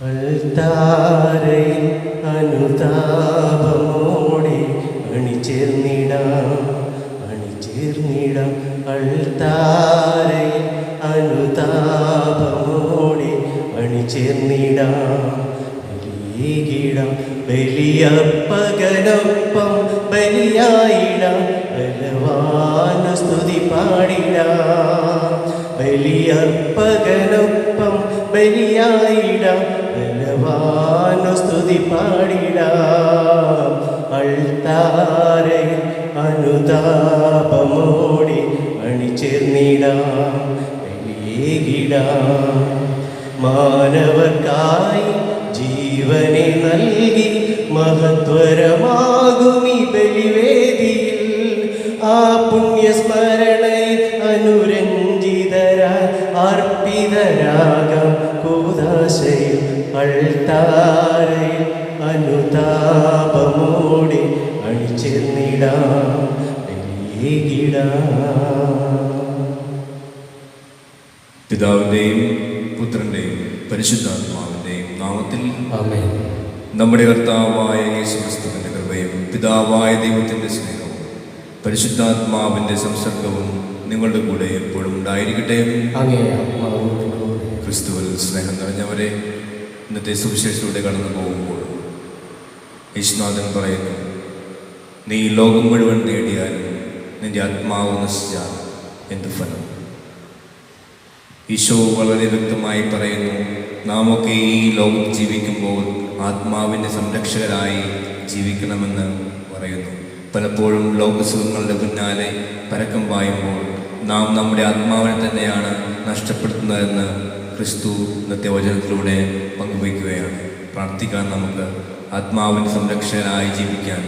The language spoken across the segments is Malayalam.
അൾത്താരയിൽ അനുതാപമോടെ അണിചേർന്നിടാം അൾത്താരയിൽ അനുതാപമോടെ അണിചേർന്നിടാം ബലിയപ്പകനൊപ്പം ബലിയായിടാം ബലവാനു സ്തുതി പാടിടാം ബലിയപ്പകനൊപ്പം ബലിയായിടാം ബലവാനു സ്തുതി പാടിടാം അൾത്താരയിൽ അനുതാപമോടെ അണിചേർന്നിടാം ബലിയേകിടാം മാനവർക്കായി ജീവനെ നൽകി മഹത്വരമാകുമീ ബലിവേദിയിൽ ആ പുണ്യസ്മരണയിൽ അനുരഞ്ജിതരായി അർപ്പിതരാഗം കൂദാശയിൽ അൾത്താരയിൽ അനുതാപമോടെ അണിചേർന്നിടാം പിതാവിൻ്റെയും പുത്രൻ്റെയും പരിശുദ്ധാത്മാവിൻ്റെയും നാമത്തിൽ ആമേൻ. നമ്മുടെ കർത്താവായ യേശുക്രിസ്തുവിൻ്റെ കൃപയും പിതാവായ ദൈവത്തിൻ്റെ സ്നേഹവും പരിശുദ്ധാത്മാവിൻ്റെ സംസർഗവും നിങ്ങളുടെ കൂടെ എപ്പോഴും ഉണ്ടായിരിക്കട്ടെ. ക്രിസ്തുവിൽ സ്നേഹം നിറഞ്ഞവരെ, ഇന്നത്തെ സുവിശേഷത്തിലൂടെ കടന്നു പോകുമ്പോൾ യേശുനാഥൻ പറയുന്നു, നീ ലോകം മുഴുവൻ നേടിയാലും നിന്റെ ആത്മാവ് നശിച്ചാൽ എന്ത് ഫലം? ഈശോ വളരെ വ്യക്തമായി പറയുന്നു, നാമൊക്കെ ഈ ലോകത്ത് ജീവിക്കുമ്പോൾ ആത്മാവിൻ്റെ സംരക്ഷകരായി ജീവിക്കണമെന്ന് പറയുന്നു. പലപ്പോഴും ലോകസുഖങ്ങളുടെ പിന്നാലെ പരക്കം പായുമ്പോൾ നാം നമ്മുടെ ആത്മാവിനെ തന്നെയാണ് നഷ്ടപ്പെടുത്തുന്നതെന്ന് ക്രിസ്തു ഇന്നത്തെ വചനത്തിലൂടെ പങ്കുവയ്ക്കുകയാണ്. പ്രാർത്ഥിക്കാൻ നമുക്ക് ആത്മാവിൻ്റെ സംരക്ഷകനായി ജീവിക്കാൻ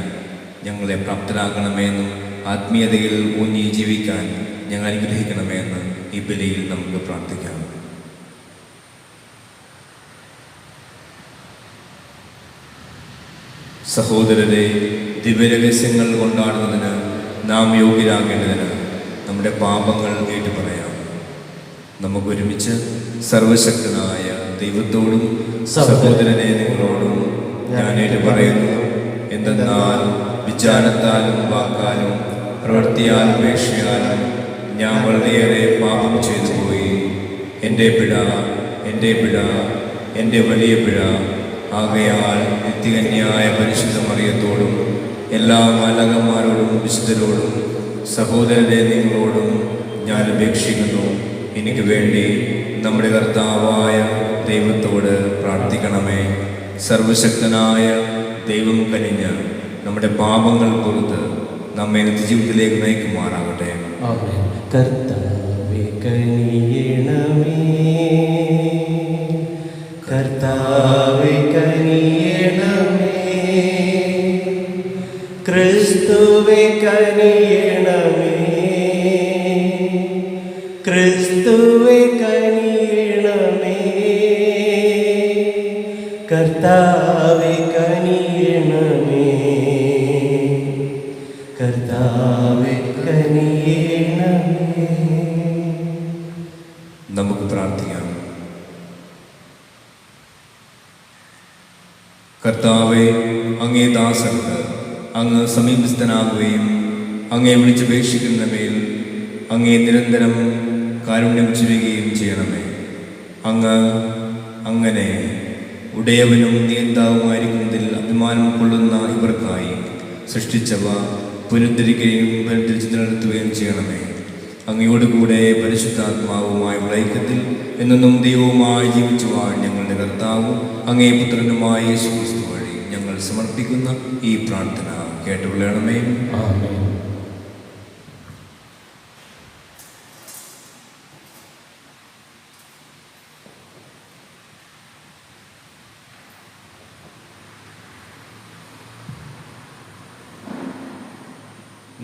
ഞങ്ങളെ പ്രാപ്തരാക്കണമെന്നും ആത്മീയതയിൽ ഊന്നി ജീവിക്കാൻ ഞങ്ങൾ അനുഗ്രഹിക്കണമെന്ന് ഈ ബലിയിൽ നമുക്ക് പ്രാർത്ഥിക്കാം. സഹോദരരെ, ദിവ്യരഹസ്യങ്ങൾ കൊണ്ടാടുന്നതിന് നാം യോഗ്യരാകേണ്ടതിന് നമ്മുടെ പാപങ്ങൾ ഏറ്റുപറയാം. നമുക്കൊരുമിച്ച് സർവശക്തനായ ദൈവത്തോടും സഹോദരനെ നിങ്ങളോടും ഞാൻ ഏറ്റുപറയുന്നു, എന്തെന്നാൽ വിചാരത്താലും വാക്കാലും പ്രവൃത്തിയാലും ഉപേക്ഷയാലും ഞാൻ വളരെയേറെ പാപം ചെയ്തു പോയി. എൻ്റെ പിഴ എൻ്റെ വലിയ പിഴ. ആകയാൽ നിത്യകന്യായ പരിശുദ്ധ മറിയത്തോടും എല്ലാ മാലാഖമാരോടും വിശുദ്ധരോടും സഹോദരരെ നിങ്ങളോടും ഞാൻ അപേക്ഷിക്കുന്നു, എനിക്ക് വേണ്ടി നമ്മുടെ കർത്താവായ ദൈവത്തോട് പ്രാർത്ഥിക്കണമേ. സർവശക്തനായ ദൈവം കനിഞ്ഞ് നമ്മുടെ പാപങ്ങൾ പുറത്ത് നമ്മെ നിത്യജീവിതത്തിലേക്ക് നയിക്കുമാറാകട്ടെ. കർത്താവേ കനിയണമേ, കർത്താവേ കനിയണമേ, ക്രിസ്തുവേ കനിയണമേ, ക്രിസ്തുവേ കനിയണമേ, കർത്താവേ കനിയണമേ, കർത്താവേ കനിയണമേ. നമുക്ക് പ്രാർത്ഥിക്കാം. കർത്താവേ, അങ്ങേ ദാസർക്ക് അങ്ങ് സമീപസ്ഥനാകുകയും അങ്ങേ വിളിച്ചപേക്ഷിക്കുന്ന മേൽ അങ്ങേ നിരന്തരം കാരുണ്യം ചുരുകയും ചെയ്യണമേ. അങ്ങനെ ഉടയവനും നിയന്താവുമായിരിക്കുന്നതിൽ അഭിമാനം കൊള്ളുന്ന ഇവർക്കായി സൃഷ്ടിച്ചവ പുനരുദ്ധരിക്കുകയും പുനരുദ്ധരിച്ച് നിലനിർത്തുകയും ചെയ്യണമേ. അങ്ങയോടുകൂടെ പരിശുദ്ധാത്മാവുമായ ഐക്യത്തിൽ എന്നും ദൈവവുമായി ജീവിച്ചു വാഴ് ഞങ്ങളുടെ കർത്താവും അങ്ങേ പുത്രനുമായ യേശുക്രിസ്തു വഴി ഞങ്ങൾ സമർപ്പിക്കുന്ന ഈ പ്രാർത്ഥന കേട്ടുകൊള്ളണമേ. ആമേൻ.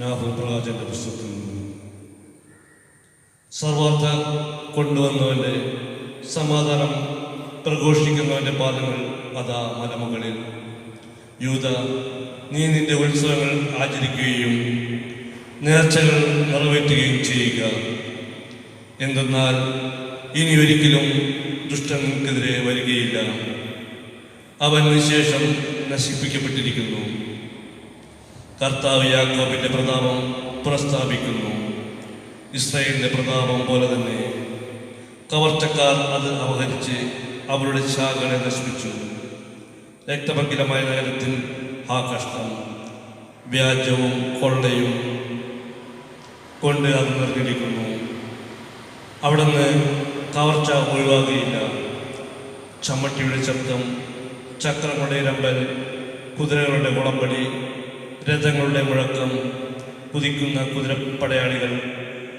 നാഹൂം പ്രവാചകന്റെ പുസ്തകത്തിൽ സർവാർത്ഥ കൊണ്ടുവന്നവൻ്റെ സമാധാനം പ്രഘോഷിക്കുന്നവൻ്റെ പാദങ്ങൾ അതാ മലമുകളിൽ. യൂദ, നീ നിന്റെ ഉത്സവങ്ങൾ ആചരിക്കുകയും നേർച്ചകൾ നിറവേറ്റുകയും ചെയ്യുക. എന്തെന്നാൽ ഇനി ഒരിക്കലും ദുഷ്ടനെതിരെ വരികയില്ല. അവൻ നിശേഷം നശിപ്പിക്കപ്പെട്ടിരിക്കുന്നു. കർത്താവ് യാക്കോബിന്റെ പ്രതാപം പുനഃസ്ഥാപിക്കുന്നു, ഇസ്രായേലിന്റെ പ്രതാപം പോലെ തന്നെ. കവർച്ചക്കാർ അത് അപഹരിച്ച് അവരുടെ ശാഖകളെ നശിപ്പിച്ചു. രക്തപങ്കിലമായ നഗരത്തിൽ ആ കഷ്ടം, വ്യാജവും കൊള്ളയും കൊണ്ട് അത് നിറഞ്ഞിരിക്കുന്നു. അവിടുന്ന് കവർച്ച ഒഴിവാക്കുകയില്ല. ചമ്മട്ടിയുടെ ശബ്ദം, ചക്രങ്ങളുടെ ഇരമ്പൽ, കുതിരകളുടെ കുളമ്പടി, രഥങ്ങളുടെ മുഴക്കം, കുതിക്കുന്ന കുതിരപ്പടയാളികൾ,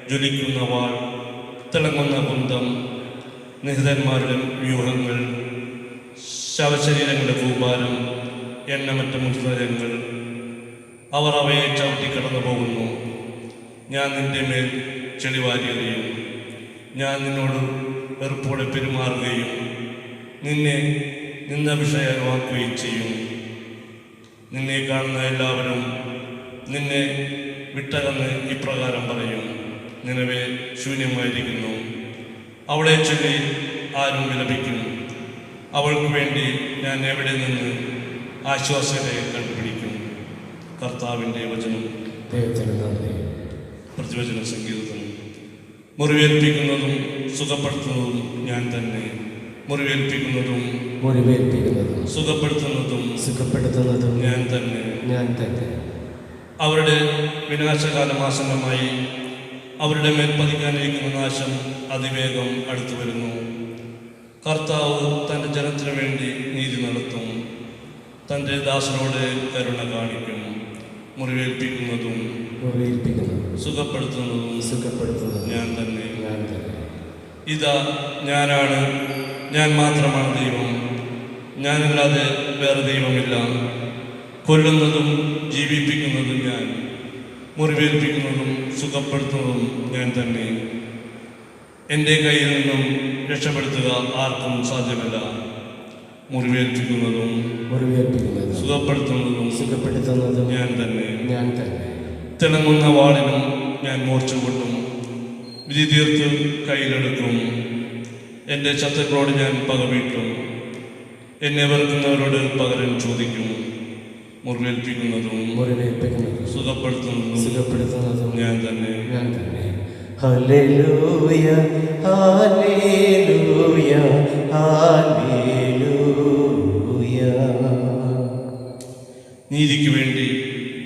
ജ്വലിക്കുന്ന വാൾ, തിളങ്ങുന്ന കുന്തം, നിഹിതന്മാരുടെ വ്യൂഹങ്ങൾ, ശവശരീരങ്ങളുടെ കൂമ്പാരം, എണ്ണമറ്റ മുസ്തരങ്ങൾ. അവർ അവയെ ചവിട്ടി കടന്നു പോകുന്നു. ഞാൻ നിന്റെ മേൽ ചെളിവാരിയെറിയും. ഞാൻ നിന്നോട് വെറുപ്പോടെ പെരുമാറുകയും നിന്നെ നിന്ന വിഷയമാക്കുകയും ചെയ്യും. നിന്നെ കാണുന്ന എല്ലാവരും നിന്നെ വിട്ടകന്ന് ഇപ്രകാരം പറയും: നിലവെ ശൂന്യമായിരിക്കുന്നു, അവളെ ചൊല്ലി ആരും വിലപിക്കും. അവൾക്ക് വേണ്ടി ഞാൻ എവിടെ നിന്ന് ആശ്വാസത്തെ കണ്ടുപിടിക്കും? കർത്താവിൻ്റെ വചനം. പ്രതിവചന സംഗീതം. മുറിവേൽപ്പിക്കുന്നതും സുഖപ്പെടുത്തുന്നതും ഞാൻ തന്നെ. മുറിവേൽപ്പിക്കുന്നതും സുഖപ്പെടുത്തുന്നതും ഞാൻ തന്നെ. അവരുടെ വിനാശകാലം ആസന്നമായി. അവരുടെ മേൽ പതിക്കാനിരിക്കുന്ന നാശം അതിവേഗം അടുത്തു വരുന്നു. കർത്താവ് തൻ്റെ ജനത്തിനു വേണ്ടി നീതി നടത്തും, തൻ്റെ ദാസനോട് കരുണ കാണിക്കും. മുറിവേൽപ്പിക്കുന്നതും സുഖപ്പെടുത്തുന്നതും ഞാൻ തന്നെ. ഇതാ ഞാനാണ്, ഞാൻ മാത്രമാണ് ദൈവം, ഞാനല്ലാതെ വേറെ ദൈവമില്ല. കൊല്ലുന്നതും ജീവിപ്പിക്കുന്നതും ഞാൻ, മുറിവേൽപ്പിക്കുന്നതും സുഖപ്പെടുത്തുന്നതും ഞാൻ തന്നെ. എൻ്റെ കയ്യിൽ നിന്നും രക്ഷപ്പെടുത്തുക ആർക്കും സാധ്യമല്ല. മുറിവേൽപ്പിക്കുന്നതും സുഖപ്പെടുത്തുന്നതും ഞാൻ തന്നെ. തിളങ്ങുന്ന വാളിനും ഞാൻ മൂർച്ച കൊണ്ടും വിധി തീർത്ത് കയ്യിലെടുക്കും. എൻ്റെ ശത്രുക്കളോട് ഞാൻ പകവീട്ടും. എന്നെ വെറുക്കുന്നവരോട് പകരം ചോദിക്കും. മുറിവേൽപ്പിക്കുന്നതും സുഖപ്പെടുത്തുന്നതും ഞാൻ തന്നെ. Hallelujah hallelujah hallelujah. നീതിക്ക് വേണ്ടി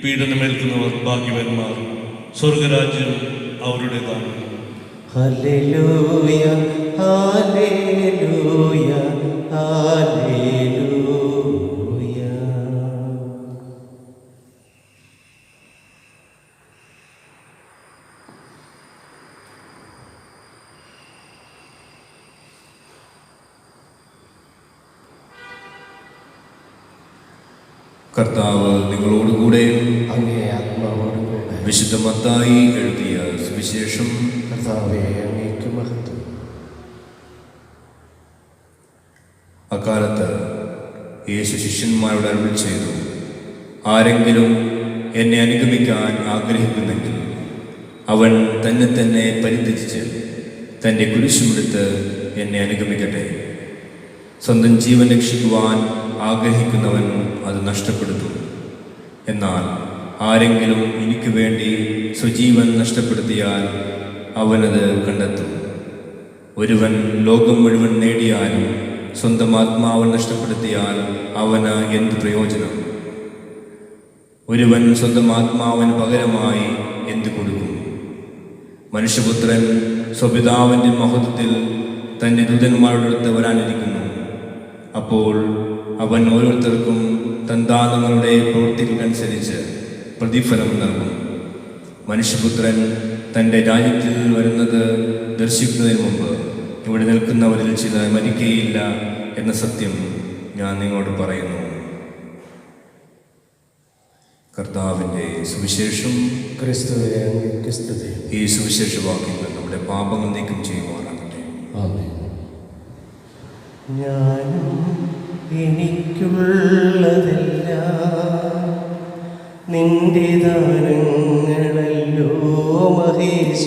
പീഡനമേൽക്കുന്നവർ ഭാഗ്യവാന്മാർ, സ്വർഗരാജ്യം അവരുടേതാണ്. Hallelujah hallelujah hallelujah. കർത്താവ് നിങ്ങളോടുകൂടെ. അങ്ങേ ആത്മാവോടുകൂടെ. വിശുദ്ധ മത്തായി എഴുതിയ സുവിശേഷം. കർത്താവേ, അങ്ങേക്ക് മഹത്വം. അക്കാലത്ത് യേശു ശിഷ്യന്മാരോട് അരുളി ചെയ്തു: ആരെങ്കിലും എന്നെ അനുഗമിക്കാൻ ആഗ്രഹിക്കുന്നെങ്കിൽ അവൻ തന്നെ പരിത്യജിച്ച് തൻ്റെ കുരിശുമെടുത്ത് എന്നെ അനുഗമിക്കട്ടെ. സ്വന്തം ജീവൻ രക്ഷിക്കുവാൻ ആഗ്രഹിക്കുന്നവൻ അത് നഷ്ടപ്പെടുത്തും. എന്നാൽ ആരെങ്കിലും എനിക്ക് വേണ്ടി സ്വജീവൻ നഷ്ടപ്പെടുത്തിയാൽ അവനത് കണ്ടെത്തും. ഒരുവൻ ലോകം മുഴുവൻ നേടിയാലും സ്വന്തം ആത്മാവൻ നഷ്ടപ്പെടുത്തിയാൽ അവന് എന്ത് പ്രയോജനം? ഒരുവൻ സ്വന്തം ആത്മാവിന് പകരമായി എന്ത് കൊടുക്കും? മനുഷ്യപുത്രൻ സ്വപിതാവിൻ്റെ മഹത്വത്തിൽ തൻ്റെ ദൂതന്മാരുടെ അടുത്ത് വരാനിരിക്കുന്നു. അപ്പോൾ അവൻ ഓരോരുത്തർക്കും തന്താനങ്ങളുടെ പ്രവൃത്തികൾക്കനുസരിച്ച് പ്രതിഫലം നൽകും. മനുഷ്യപുത്രൻ തൻ്റെ രാജ്യത്തിൽ വരുന്നത് ദർശിക്കുന്നതിന് മുമ്പ് ഇവിടെ നിൽക്കുന്നവരിൽ ചില മരിക്കുകയില്ല എന്ന സത്യം ഞാൻ നിങ്ങളോട് പറയുന്നു. കർത്താവിൻ്റെ സുവിശേഷം. ക്രിസ്തുവേ, അങ്ങേക്ക് സ്തുതി. ഈ സുവിശേഷ വാക്യങ്ങൾ നമ്മുടെ പാപങ്ങൾ നീക്കം ചെയ്യുവാനാകട്ടെ. ആമേൻ. ഞാനും എനിക്കുള്ളതെല്ലാം നിന്റെ ദാനങ്ങളല്ലോ മഹേശ.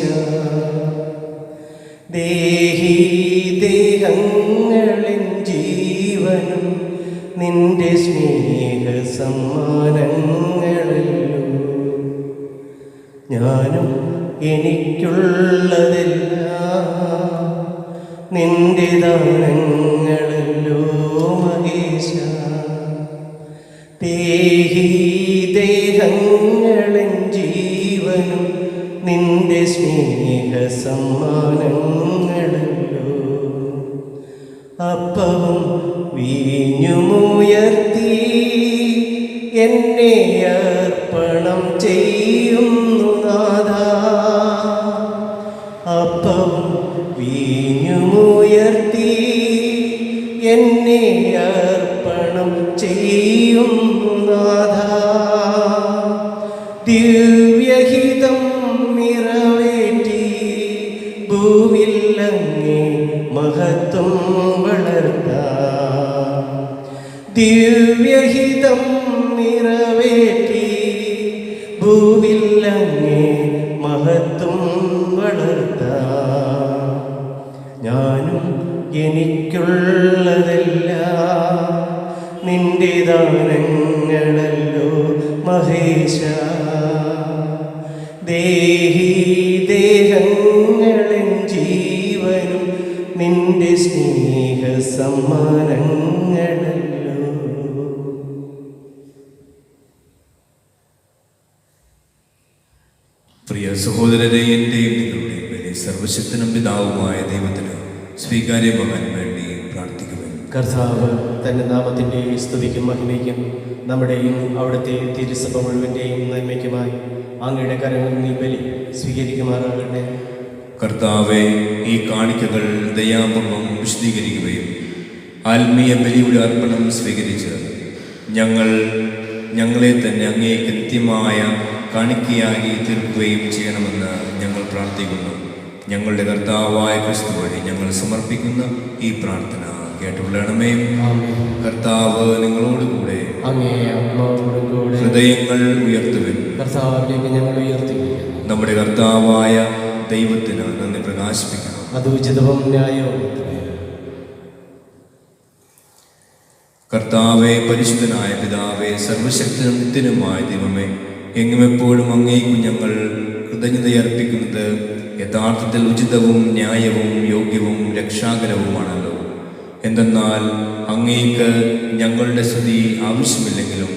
ദേഹി ദേഹങ്ങളിൽ ജീവനും നിൻ നിന്റെ സ്നേഹ സമ്മാനങ്ങളല്ലോ. ഞാനും എനിക്കുള്ളതെല്ലാം നിന്റെ ദാനങ്ങളല്ലോ മഹേശ. ദേഹി ദേഹങ്ങളൻ ജീവനും നിന്റെ സ്നേഹ സമ്മാനങ്ങളല്ലോ. അപ്പവും വീഞ്ഞുമുയർത്തി എന്നെ അർപ്പണം ചെയ്യുന്നു നാഥാ. അപ്പവും വീഞ്ഞുമുയർത്തി എന്നെ അർപ്പണം ചെയ്യുന്നു നാഥാ. ദിവ്യഹിതം നിറവേറ്റി ഭൂവിൽ അങ്ങേ മഹത്വം വളർത്താം. ദിവ്യഹിതം നിറവേറ്റി ഭൂവിൽ അങ്ങേ മഹത്വം വളർത്താം. ഞാനും എനിക്കുള്ളതെല്ലാം നിന്റെ ദാനങ്ങളല്ലോ മഹേശ. ദേഹി ദേഹങ്ങളൻ ജീവനും നിന്റെ സ്നേഹ സമ്മാനങ്ങളല്ലോ. പ്രിയ സഹോദരരെ, എൻ്റെയും നിങ്ങളുടെയും പേരിൽ സർവശക്തനും പിതാവുമായ ദൈവത്തിന് സ്വീകാര്യമാകാൻ വേണ്ടി പ്രാർത്ഥിക്കുവാൻ. കർത്താവ് തൻ്റെ നാമത്തിൻ്റെ സ്തുതിക്കും മഹിമയ്ക്കും നമ്മുടെയും അവിടുത്തെ തിരുസഭ മുഴുവൻ്റെയും നന്മയ്ക്കുമായി അങ്ങയുടെ കരങ്ങളിൽ നീ ബലി സ്വീകരിക്കുമാറാകട്ടെ. കർത്താവെ, ഈ കാണിക്കകൾ ദയാപൂർവം വിശദീകരിക്കുകയും ആത്മീയ ബലിയുടെ അർപ്പണം സ്വീകരിച്ച് ഞങ്ങളെ തന്നെ അങ്ങേ കൃത്യമായ കാണിക്കയായി തീർക്കുകയും ചെയ്യണമെന്ന് ഞങ്ങൾ പ്രാർത്ഥിക്കുന്നു. ഞങ്ങളുടെ കർത്താവായ ക്രിസ്തു വഴി ഞങ്ങൾ സമർപ്പിക്കുന്ന ഈ പ്രാർത്ഥന കേട്ടുകൊള്ളണമേ. കർത്താവ് നിങ്ങളോടുകൂടെ, അങ്ങേ ആത്മാവോടുകൂടെ ഹൃദയങ്ങൾ ഉയർത്തുവിൻ. കർത്താവിലേക്ക് ഞങ്ങൾ ഉയർത്തിയിരിക്കുന്നു. നമ്മുടെ കർത്താവായ ദൈവത്തിന് നന്ദി പ്രകാശിപ്പിക്കണം. അത് ഉചിതവും ന്യായവും. കർത്താവെ, പരിശുദ്ധനായ പിതാവേ, സർവശക്തനും നിത്യനുമായ ദൈവമേ, എങ്ങും എപ്പോഴും അങ്ങേക്കു ഞങ്ങൾ കൃതജ്ഞതയർപ്പിക്കുന്നത് യഥാർത്ഥത്തിൽ ഉചിതവും ന്യായവും യോഗ്യവും രക്ഷാകരവുമാണല്ലോ. എന്തെന്നാൽ അങ്ങേക്ക് ഞങ്ങളുടെ സ്തുതി ആവശ്യമില്ലെങ്കിലും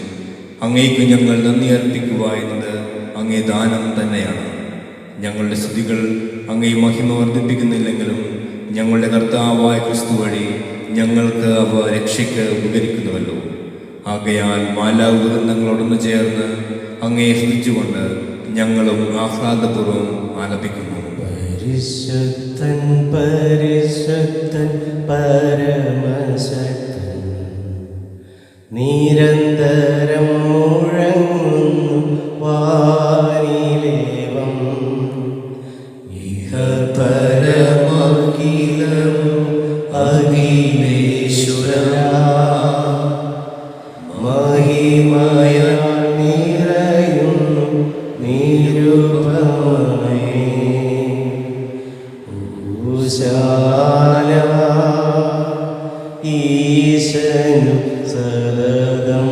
അങ്ങേക്ക് ഞങ്ങൾ നന്ദി അർപ്പിക്കുക എന്നത് അങ്ങേ ദാനം തന്നെയാണ്. ഞങ്ങളുടെ സ്തുതികൾ അങ്ങേ മഹിമ വർദ്ധിപ്പിക്കുന്നില്ലെങ്കിലും ഞങ്ങളുടെ കർത്താവായ ക്രിസ്തു വഴി ഞങ്ങൾക്ക് അവ രക്ഷയ്ക്ക് ഉപകരിക്കുന്നുവല്ലോ. ആകയാൽ മാലാവൃന്ദങ്ങളോടൊന്ന് ചേർന്ന് അങ്ങേ സ്തുതിച്ചുകൊണ്ട് ഞങ്ങളും ആഹ്ലാദപൂർവ്വം ആലപിക്കുന്നു. പരിശുദ്ധൻ പരിശുദ്ധൻ പരമശക്തൻ, നിരന്തരം മുഴങ്ങുന്നു വാനിലേവം. ഇഹ പരമഖിലവും അഖിലേശ്വരാ, മഹിമയാൽ നിറയുന്നു നിരുപമമേ. ഉശാന ഈശനു സദഗം.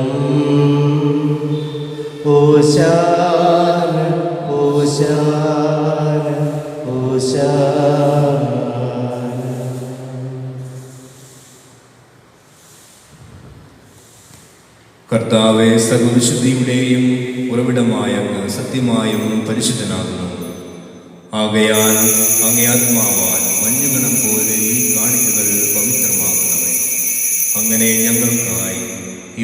ഉശാന ഉശാന ഉശാന. കർത്താവെ, സർവവിശുദ്ധിയുടെയും ഉറവിടമായ അങ്ങ് സത്യമായും പരിശുദ്ധനാകുന്നു. ആകയാൽ അങ്ങേ ആത്മാവാൽ മഞ്ഞുകണം പോലെ ഈ കാണിക്കകൾ പവിത്രമാക്കണമേ. അങ്ങനെ ഞങ്ങൾക്കായി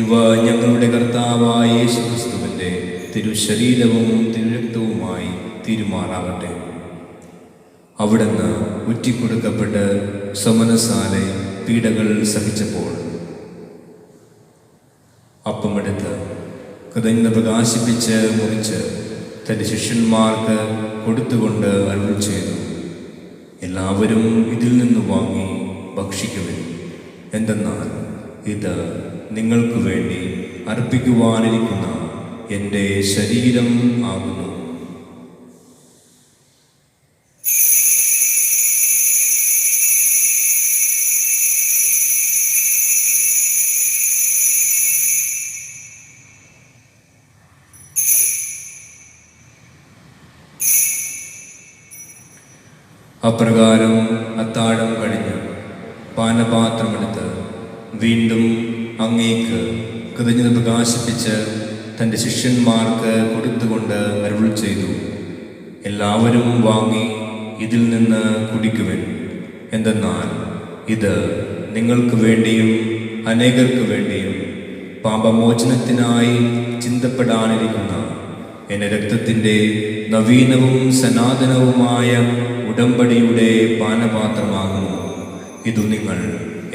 ഇവ ഞങ്ങളുടെ കർത്താവായ യേശുക്രിസ്തുവിൻ്റെ തിരുശരീരവും തിരുരക്തവുമായി തീരുമാറാകട്ടെ. അവിടുന്ന് ഉറ്റിക്കൊടുക്കപ്പെട്ട് സമനസാലെ പീഡകൾ സഹിച്ചപ്പോൾ അപ്പമെടുത്ത് കൃതജ്ഞത പ്രകാശിപ്പിച്ച് മുറിച്ച് തൻ്റെ ശിഷ്യന്മാർക്ക് കൊടുത്തുകൊണ്ട് അരുൾ ചെയ്തു, എല്ലാവരും ഇതിൽ നിന്ന് വാങ്ങി ഭക്ഷിക്കുവിൻ. എന്തെന്നാൽ ഇത് നിങ്ങൾക്ക് വേണ്ടി അർപ്പിക്കുവാനിരിക്കുന്ന എൻ്റെ ശരീരം ആകുന്നു. അപ്രകാരം അത്താഴം കഴിഞ്ഞ് പാനപാത്രമെടുത്ത് വീണ്ടും അങ്ങേക്ക് കൃതജ്ഞത പ്രകാശിപ്പിച്ച് തൻ്റെ ശിഷ്യന്മാർക്ക് കൊടുത്തുകൊണ്ട് അരുൾ ചെയ്തു, എല്ലാവരും വാങ്ങി ഇതിൽ നിന്ന് കുടിക്കുവിൻ. എന്തെന്നാൽ ഇത് നിങ്ങൾക്ക് വേണ്ടിയും അനേകർക്ക് വേണ്ടിയും പാപമോചനത്തിനായി ചിന്തപ്പെടാനിരിക്കുന്ന എൻ്റെ രക്തത്തിൻ്റെ നവീനവും സനാതനവുമായ ഉടമ്പടിയുടെ പാനപാത്രമാകുന്നു. ഇതു നിങ്ങൾ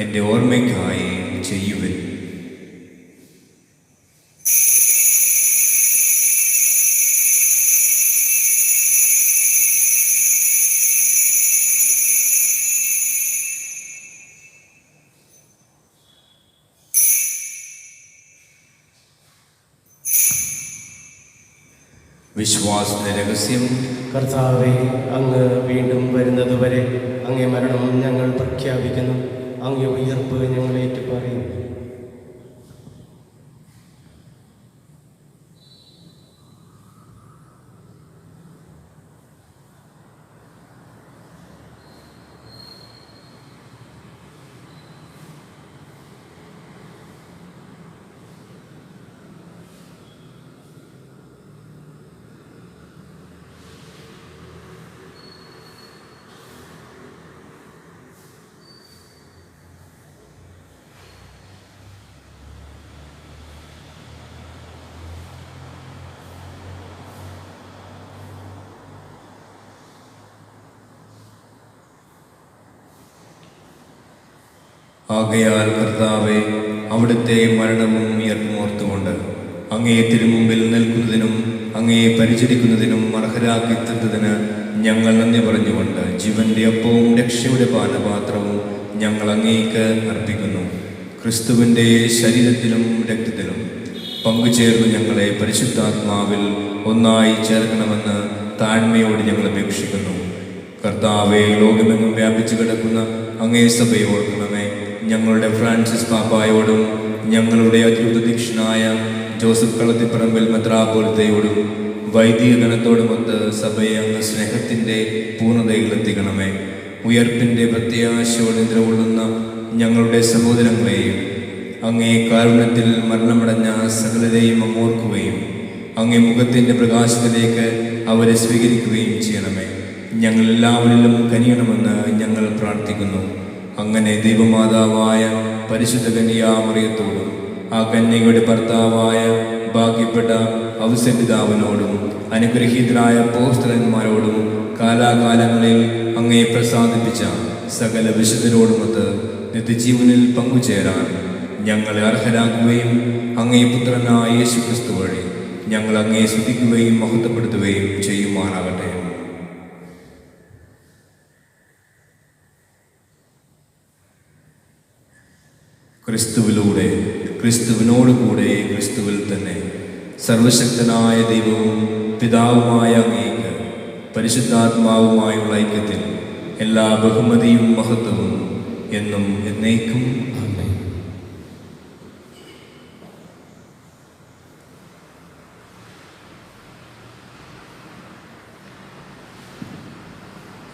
എൻ്റെ ഓർമ്മയ്ക്കായി ചെയ്യുവിൻ. വിശ്വാസത്തിന്റെ രഹസ്യം. കർത്താവേ, അങ്ങ് വീണ്ടും വരുന്നതുവരെ അങ്ങേ മരണം ഞങ്ങൾ പ്രഖ്യാപിക്കുന്നു, അങ്ങേ ഉയർപ്പ് ഞങ്ങൾ ഏറ്റുപറയുന്നു. ആകയാൽ കർത്താവെ, അവിടുത്തെ മരണവും ഉയർപ്പും ഓർത്തുകൊണ്ട് അങ്ങേ തിരുമുമ്പിൽ നിൽക്കുന്നതിനും അങ്ങയെ പരിചരിക്കുന്നതിനും അർഹരാക്കി തീർത്തതിന് ഞങ്ങൾ നന്ദി പറഞ്ഞുകൊണ്ട് ജീവന്റെ അപ്പവും രക്ഷയുടെ പാനപാത്രവും ഞങ്ങൾ അങ്ങേക്ക് അർപ്പിക്കുന്നു. ക്രിസ്തുവിൻ്റെ ശരീരത്തിലും രക്തത്തിലും പങ്കുചേർന്ന് ഞങ്ങളെ പരിശുദ്ധാത്മാവിൽ ഒന്നായി ചേർക്കണമെന്ന് താഴ്മയോട് ഞങ്ങൾ അപേക്ഷിക്കുന്നു. കർത്താവെ, ലോകമെങ്ങും വ്യാപിച്ചു കിടക്കുന്ന അങ്ങേ സഭയെ ഓർക്കണമേ. ഞങ്ങളുടെ ഫ്രാൻസിസ് പാപ്പായോടും ഞങ്ങളുടെ അധ്യുതദീക്ഷനായ ജോസഫ് കളത്തിപ്പറമ്പിൽ മെത്രാപ്പോലിത്തയോടും വൈദിക ഗണത്തോടുമൊത്ത് സഭയെ അങ്ങ് സ്നേഹത്തിൻ്റെ പൂർണ്ണതയിലെത്തിക്കണമേ. ഉയർപ്പിൻ്റെ പ്രത്യാശയോടെ നിലകൊള്ളുന്ന ഞങ്ങളുടെ സഹോദരങ്ങളെയും അങ്ങേ കാരുണ്യത്തിൽ മരണമടഞ്ഞ സകലരെയും അങ്ങോർക്കുകയും അങ്ങേ മുഖത്തിൻ്റെ പ്രകാശത്തിലേക്ക് അവരെ സ്വീകരിക്കുകയും ചെയ്യണമേ. ഞങ്ങൾ എല്ലാവരിലും കനിയണമെന്ന് ഞങ്ങൾ പ്രാർത്ഥിക്കുന്നു. അങ്ങനെ ദൈവമാതാവായ പരിശുദ്ധ കന്യാമറിയത്തോടും ആ കന്യകയുടെ ഭർത്താവായ ഭാഗ്യപ്പെട്ട ഔസേപിതാവിനോടും അനുഗ്രഹീതരായ അപ്പോസ്തലന്മാരോടും കാലാകാലങ്ങളിൽ അങ്ങയെ പ്രസാദിപ്പിച്ച സകല വിശുദ്ധരോടുമൊത്ത് നിത്യജീവനിൽ പങ്കുചേരാൻ ഞങ്ങളെ അർഹരാക്കുകയും അങ്ങേ പുത്രനായ യേശുക്രിസ്തു വഴി ഞങ്ങൾ അങ്ങയെ സ്തുതിക്കുകയും മഹത്വപ്പെടുത്തുകയും ചെയ്യുമാറാകട്ടെ. ക്രിസ്തുവിലൂടെ, ക്രിസ്തുവിനോടുകൂടെ, ക്രിസ്തുവിൽ തന്നെ സർവശക്തനായ ദൈവവും പിതാവുമായ അങ്ങേക്ക് പരിശുദ്ധാത്മാവുമായുള്ള ഐക്യത്തിൽ എല്ലാ ബഹുമതിയും മഹത്വവും എന്നും എന്നേക്കും ആമേൻ.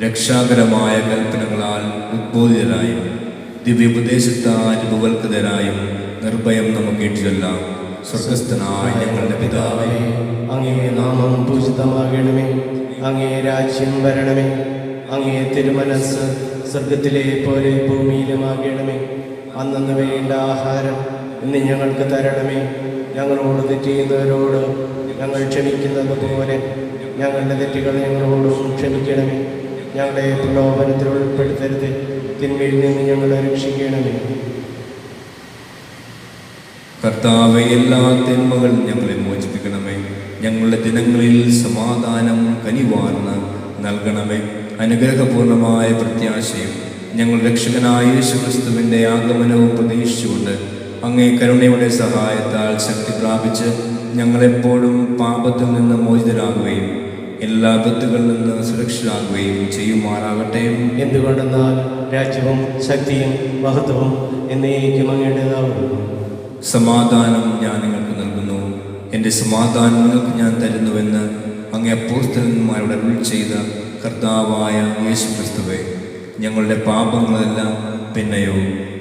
രക്ഷാകരമായ കൽപ്പനകളാൽ ഉദ്ബോധിതരായും ദിവ്യോപദേശത്താൽ രൂപവൽക്കൃതരായും നിർഭയം നമുക്ക് ഏറ്റുചൊല്ലാം. സ്വർഗസ്ഥനായ ഞങ്ങളുടെ പിതാവേ, അങ്ങേ നാമം പൂജിതമാകണമേ. അങ്ങേ രാജ്യം വരണമേ. അങ്ങേ തിരുമനസ് സ്വർഗത്തിലെ പോലെ ഭൂമിയിലുമാകണമേ. അന്നന്ന് വേണ്ട ആഹാരം ഇന്ന് ഞങ്ങൾക്ക് തരണമേ. ഞങ്ങളോട് തെറ്റ് ചെയ്യുന്നവരോട് ഞങ്ങൾ ക്ഷമിക്കുന്നത് പോലെ ഞങ്ങളുടെ തെറ്റുകൾ ഞങ്ങളോടും ക്ഷമിക്കണമേ. ഞങ്ങളെ പ്രലോഭനത്തിൽ ഉൾപ്പെടുത്തരുത്, തിന്മയിൽ നിന്ന് ഞങ്ങളെ രക്ഷിക്കണമേ. കർത്താവേ, എല്ലാ തിന്മകളും ഞങ്ങളെ മോചിപ്പിക്കണമേ. ഞങ്ങളുടെ ദിനങ്ങളിൽ സമാധാനം കനിവാർന്ന് നൽകണമേ. അനുഗ്രഹപൂർണമായ പ്രത്യാശയും ഞങ്ങൾ രക്ഷകനായ യേശുക്രിസ്തുവിൻ്റെ ആഗമനവും പ്രതീക്ഷിച്ചുകൊണ്ട് അങ്ങേ കരുണയുടെ സഹായത്താൽ ശക്തി പ്രാപിച്ച് ഞങ്ങളെപ്പോഴും പാപത്തിൽ നിന്ന് മോചിതരാകുകയും എല്ലാ വിപത്തുകളിൽ നിന്ന് സുരക്ഷിതരാകുകയും ചെയ്യുമാറാകട്ടെ. എന്തുകൊണ്ടെന്നാൽ രാജ്യവും ശക്തിയും മഹത്വവും എന്നേക്കും അങ്ങയുടേതാവുന്നു. സമാധാനം ഞാൻ നിങ്ങൾക്ക് നൽകുന്നു, എൻ്റെ സമാധാനം നിങ്ങൾക്ക് ഞാൻ തരുന്നുവെന്ന് അങ്ങേ അപ്പോസ്തലന്മാരോട് അരുളി ചെയ്ത കർത്താവായ യേശു ക്രിസ്തുവേ, ഞങ്ങളുടെ പാപങ്ങളെല്ലാം പിന്നെയോ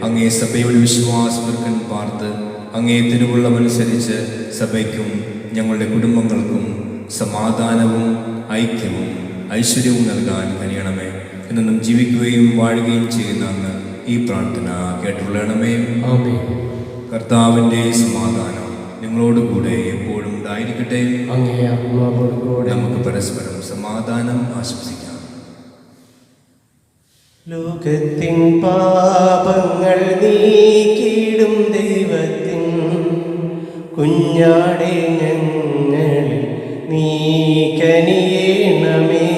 അങ്ങേ സഭയുടെ വിശ്വാസവർക്കൻ പാർത്ത് അങ്ങേ തിരുവുള്ളമനുസരിച്ച് സഭയ്ക്കും ഞങ്ങളുടെ കുടുംബങ്ങൾക്കും സമാധാനവും ഐക്യവും ഐശ്വര്യവും നൽകാൻ കഴിയണമേ. എന്നും ജീവിക്കുകയും വാഴുകയും ചെയ്യുന്ന അങ്ങ് ഈ പ്രാർത്ഥന കേട്ടുകൊള്ളണമേ. കർത്താവിൻ്റെ സമാധാനം നിങ്ങളോടുകൂടെ എപ്പോഴും ഉണ്ടായിരിക്കട്ടെ. നമുക്ക് പരസ്പരം സമാധാനം ആശംസിക്കാം. ലോകത്തിൻ പാപങ്ങൾ നീക്കിയിടും ദൈവത്തിൻ കുഞ്ഞാടെ ഞങ്ങളിൽ നീ കനിയേണമേ.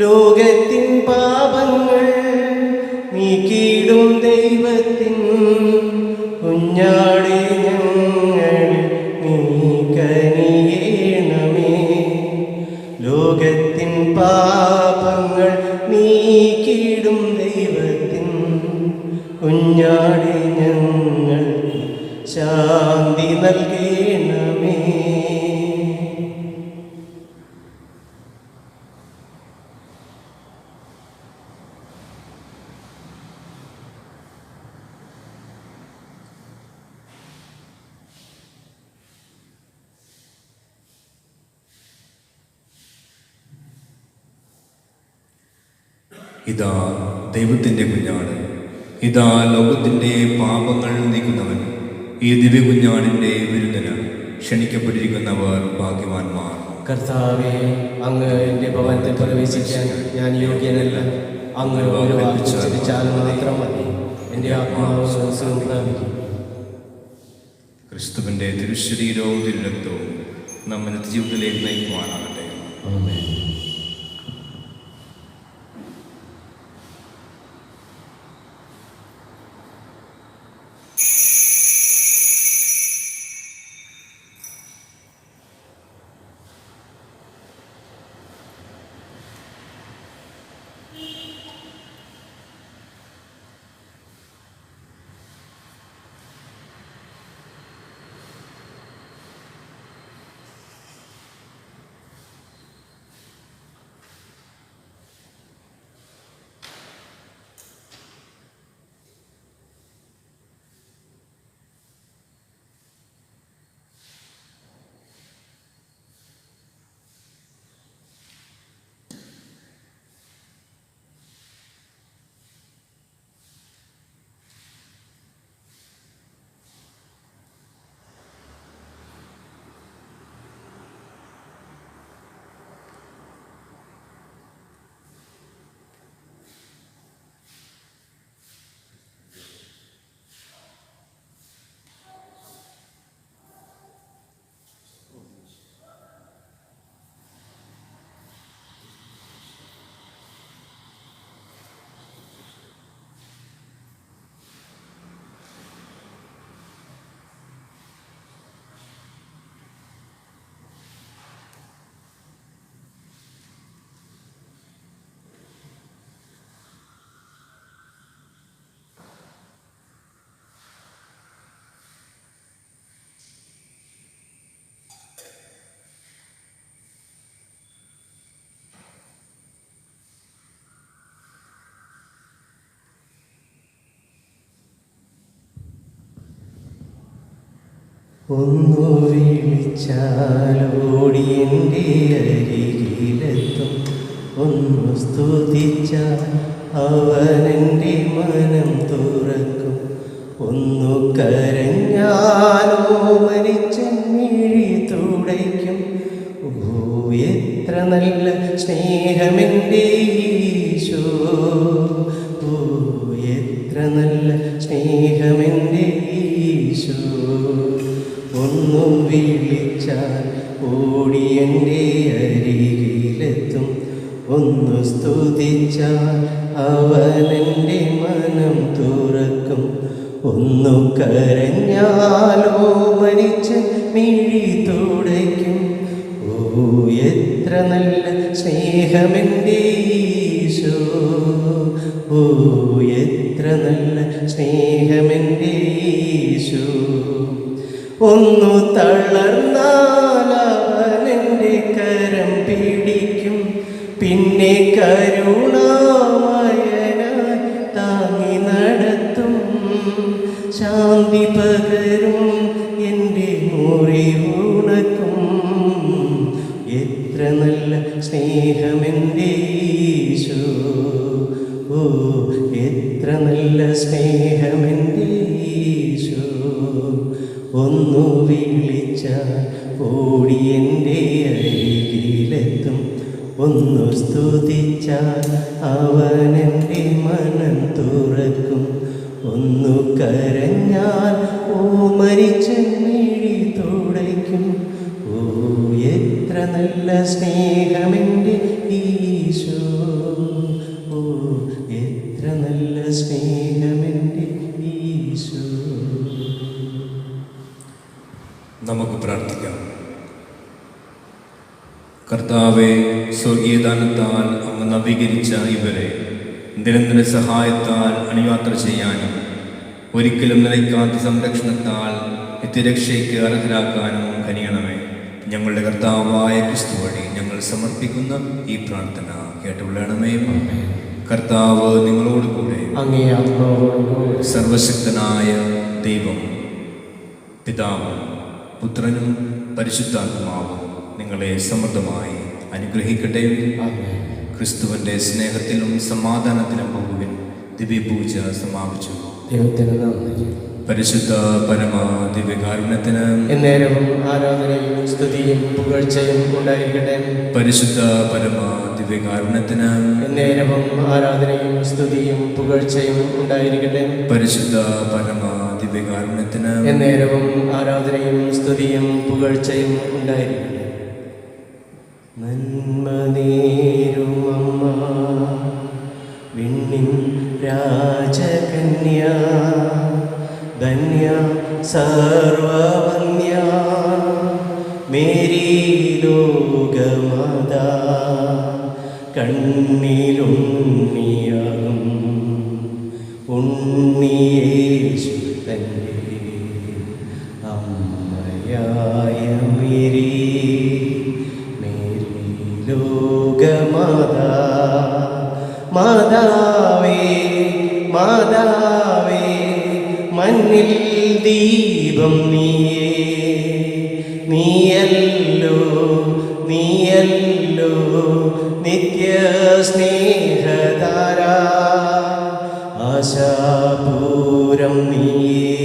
ലോകത്തിൻ പാപങ്ങൾ നീക്കിയിടും ദൈവത്തിൻ കുഞ്ഞാടെ ഞങ്ങളിൽ നീ കനിയേണമേ. ലോകത്തിൻ പാപങ്ങൾ നീക്കിയിടും ദൈവത്തിൻ കുഞ്ഞാടെ ഞങ്ങൾ ശാന്തി നൽകേണമേ. ഇതാ ദൈവത്തിൻ്റെ കുഞ്ഞാട്, ഇതാ ലോകത്തിൻ്റെ പാപങ്ങൾ നീക്കുന്നവൻ. ഈ ദിവ്യ കുഞ്ഞാടിൻ്റെ വിരുദ്ധന് ക്ഷണിക്കപ്പെട്ടിരിക്കുന്നവർ ഭാഗ്യവാന്മാർ. കർത്താവേ, അങ്ങ് എൻ്റെ ഭവനത്തിൽ പ്രവേശിക്കാൻ ഞാൻ യോഗ്യനല്ല. അങ്ങ് ഒരു വാക്ക് ഉച്ചരിച്ചാൽ മാത്രം മതി, എൻ്റെ ആത്മാവ് സുഖം പ്രാപിക്കും. ക്രിസ്തുവിൻ്റെ തിരുശരീരവും തിരുരക്തവും നമ്മെ നിത്യജീവിതത്തിലേക്ക് നയിക്കുവാനാകട്ടെ. ആമേൻ. ഒന്നു വിളിച്ചാലോടി എൻ്റെ അരികിലെത്തും, ഒന്നു സ്തുതിച്ചാൽ അവനെൻ്റെ മനം തുറക്കും, ഒന്നു കരഞ്ഞാലോ മരിച്ചെന്നിഴി തുടയ്ക്കും. ഓ എത്ര നല്ല സ്നേഹമെൻ്റെ ഈശോ, ഓ എത്ര നല്ല സ്നേഹമെൻ്റെ ഈശോ. ഒന്നും വിളിച്ചാൽ ഓടി എൻ്റെ അരികിലെത്തും, ഒന്നു സ്തുതിച്ചാൽ അവനെൻ്റെ മനം തുറക്കും, ഒന്നു കരഞ്ഞാലോ മരിച്ച മിഴി തുടയ്ക്കും. ഓ എത്ര നല്ല സ്നേഹമെൻ്റെ ഈശോ, ഓ എത്ര നല്ല സ്നേഹമെൻ്റെ ഈശോ. ഒന്നു തളർന്നാൽ അവനെൻ്റെ കരം പിടിക്കും, പിന്നെ കരുണാമയനായി താങ്ങി നടത്തും, ശാന്തി പകരും എൻ്റെ മുറിവുണക്കും. എത്ര നല്ല സ്നേഹമെൻ്റെ ഈശോ, ഓ എത്ര നല്ല സ്നേഹമെൻ്റെ ഈശോ. ഒന്നു വിളിച്ചാൽ ഓടി എൻ്റെ അരികിലെത്തും, ഒന്നു സ്തുതിച്ചാൽ അവനെൻ്റെ മനം തുറക്കും. ഒന്നു കരഞ്ഞാൽ മരിച്ച മിഴി തുടയ്ക്കും. ഓ എത്ര നല്ല സ്നേഹമെൻ്റെ ഈശോ, ഓ എത്ര നല്ല സ്നേഹമെൻ്റെ ഈശോ. നമുക്ക് പ്രാർത്ഥിക്കാം. കർത്താവെ, സ്വർഗീയദാനത്താൽ അങ്ങ് നവീകരിച്ച ഇവരെ നിരന്തര സഹായത്താൽ അണിയാത്ര ചെയ്യാനും ഒരിക്കലും നിലയ്ക്കാത്ത സംരക്ഷണത്താൽ നിത്യരക്ഷയ്ക്ക് അർഹരാക്കാനും കനിയണമേ. ഞങ്ങളുടെ കർത്താവായ ക്രിസ്തു വഴി ഞങ്ങൾ സമർപ്പിക്കുന്ന ഈ പ്രാർത്ഥന കേട്ടുകൊള്ളണമേ. കർത്താവ് നിങ്ങളോടുകൂടെ. സർവശക്തനായ ദൈവം പിതാവും പുത്രനും പരിശുദ്ധാത്മാവും നിങ്ങളെ സമൃദ്ധമായി അനുഗ്രഹിക്കട്ടെ. ക്രിസ്തുവിൻ്റെ സ്നേഹത്തിലും സമാധാനത്തിലും പോകുവിൻ. ദിവ്യപൂജ സമാപിച്ചു. പരിശുദ്ധ പരമ ദിവ്യകാരുണ്യത്തിന് എന്നേരവും ആരാധനയും സ്തുതിയും പുകഴ്ചയും ഉണ്ടായിരിക്കട്ടെ. പരിശുദ്ധ പരമ ദിവ്യകാരുണ്യത്തിന് എന്നേരവും ആരാധനയും സ്തുതിയും പുകഴ്ചയും ഉണ്ടായിരിക്കട്ടെ. പരിശുദ്ധ പരമ ദിവ്യകാരുണ്യത്തിന് എന്നേരവും ആരാധനയും സ്തുതിയും പുകഴ്ചയും ഉണ്ടായിരിക്കട്ടെ. നന്മ നേരുമമ്മ വിണ്ണിൻ രാജകന്യ, ധന്യ സർവവന്യ മേരി ലോകമാതാ, കണ്ണിലുണ്ണിയാകും ഉണ്ണിയേശു തൻ്റെ അമ്മയായ മേരി, മേരി ലോകമാതാ. മാതാവേ മാതാവേ മണ്ണിൽ ദീപം നീയേ, നീയല്ലോ നീയല്ലോ നിത്യ സ്നേഹധാര. ആശാപൂരം നീയേ,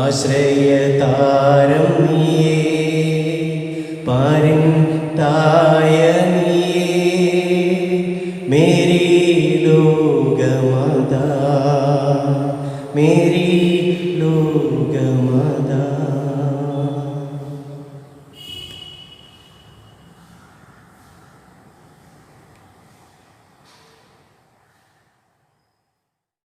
ആശ്രയതാരം നീയേ, പാരിൻ തായ നീയേ, മേരി ലോകമാതാ, മേരി